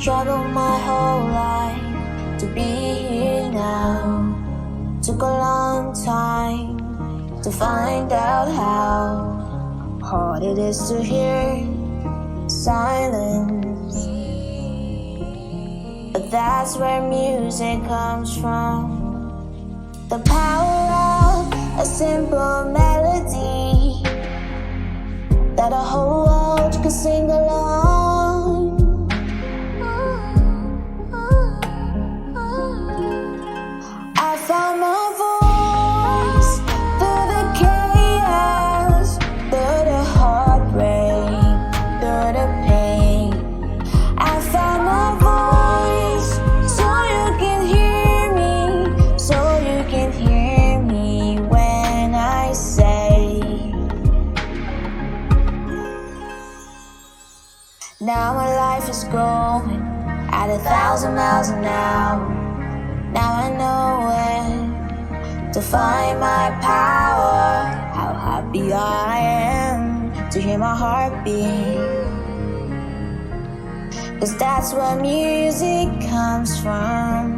Struggled my whole life to be here now. Took a long time to find out how hard it is to hear silence. But that's where music comes from. The power of a simple melody that a whole world could sing along. I found my voice through the chaos, through the heartbreak, through the pain. I found my voice so you can hear me, so you can hear me when I say. Now my life is growing at 1,000 miles an hour. Now I know where to find my power. How happy I am to hear my heart beat, 'cause that's where music comes from.